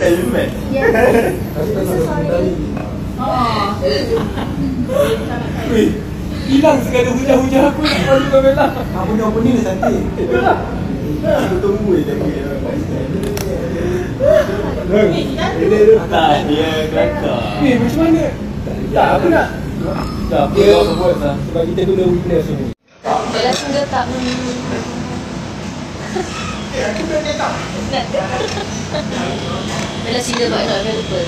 Helmet. Yes. Sorry. Weh, hilang segala hujah-hujah aku ni. Baru kau belah. Apa ni opening dah cantik. Itulah. Aku tunggu je tapi. Tak, dia kelakar. Weh, macam mana? Tak, aku nak. Tak, apa yang aku buat lah. Sebab kita guna witness ni. Bella single tak Aku dah tak. Bella single but not available.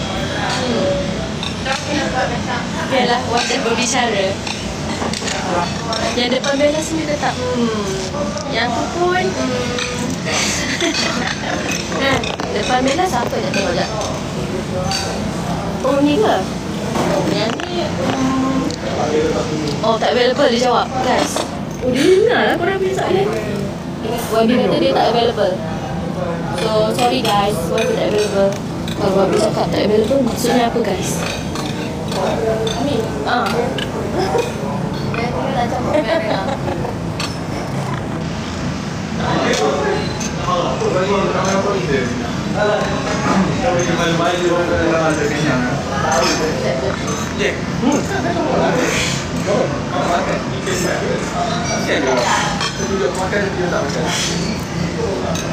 Biarlah wadah berbicara. Yang depan Bella sini tetap yang tu pun depan Bella siapa nak tengok sekejap. Oh ni ke? Yang ni oh tak available dia jawab guys. Oh dia dengar lah korang besok ni. YB kata dia tak available. So sorry guys, YB tak available. Kalau YB cakap tak available maksudnya apa guys? Amin. Dia tinggal nak campur merah. Apa bagi ramai apa ni dia? Kalau dia malu-malu dia orang dalam ada kenyang. Jack. Kau makan ikan mat. Siap ke? Kita duduk makan dia tak makan.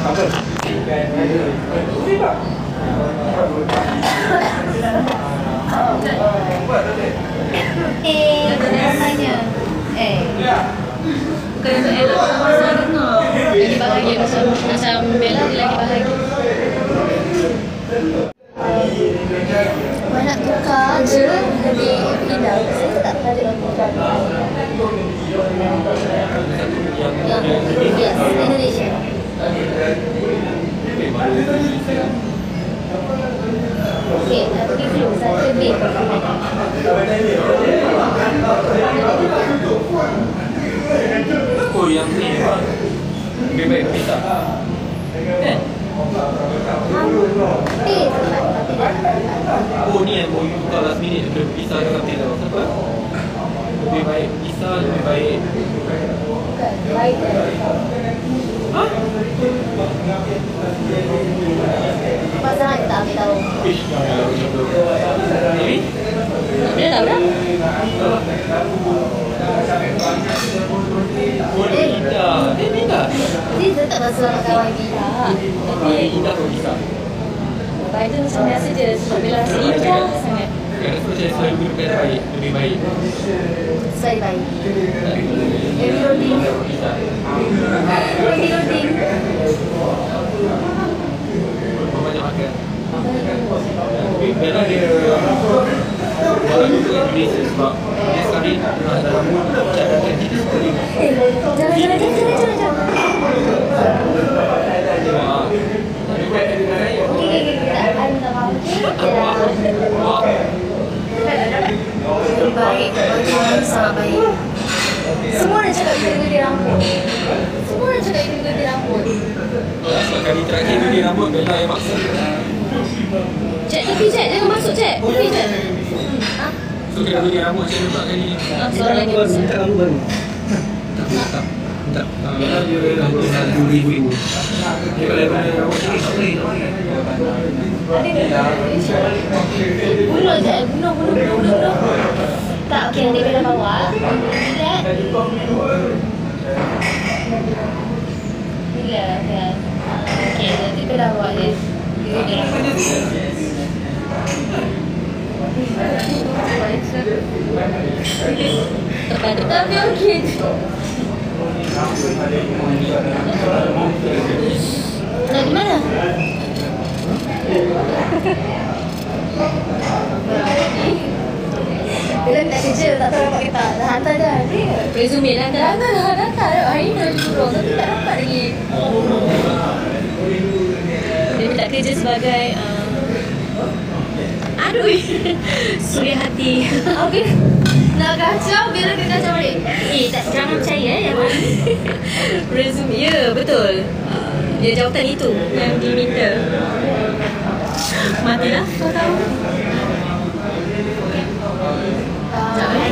Apa? Ini tak? Buat tak? Namanya bukan untuk elok pasal dengar. Lagi bahagia macam Bella dia lagi bahagia. Nak tukar je lebih indah. Saya tak ada lakukan yang yes, Indonesia. Okay, nak pergi dulu. Saya B. Oh yang ni lebih baik pizza. Kan? Oh ni yang you buka last minute dia pizza dengan pizza. Kenapa? Lebih baik pizza, lebih baik. Baik. Hah? Pasal kita ambil tahu. Ish. Ini? Dia tahu dah. Oh dia indah. Dia indah. Dia tak rasa nak kawan kita. Tapi indah pun bisa. Baik tu macam biasa je. Sebab Bella rasa indah sangat. Kerana saya selalu guna kata baik, lebih baik. Sekali baik. Every loading. Every loading. Banyak makan. Bella dia walau juga Indonesia sebab dia sekali dalam cadangkan kita sekali. Jangan. Lebih baik, bagi sangat baik. Semua orang cakap kita gede rambut. Semua orang cakap kita gede rambut. Sebab kali terakhir dia rambut Bella yang maksa. Cik, tepi Cik, jangan masuk Cik. Tepi Cik. So kena beli rambut macam ni kali ni. Soalan lagi besar. Minta rambut baru. Tak. Bella dia rambut 2,000. Dia kalau beli rambut ni tak boleh. Ada ke? Bunuh je, bunuh. Tak, okey, nanti Bella bawa. Tidak. Tidak, kan. Okey, nanti Bella bawa dia. Tapi okey. Nak di mana? Bila nak kerja tak tahu dapat kita. Dah hantar dah. Resume dah hantar. Hari ni dah turun tapi tak dapat lagi. Dia minta kerja sebagai aduh suri hati. Okey. Nak kacau biar dia kacau balik. Tak jangan percaya yang resume. Ya, betul. Dia jawatan itu yang diminta. Matilah kau tahu. Jangan.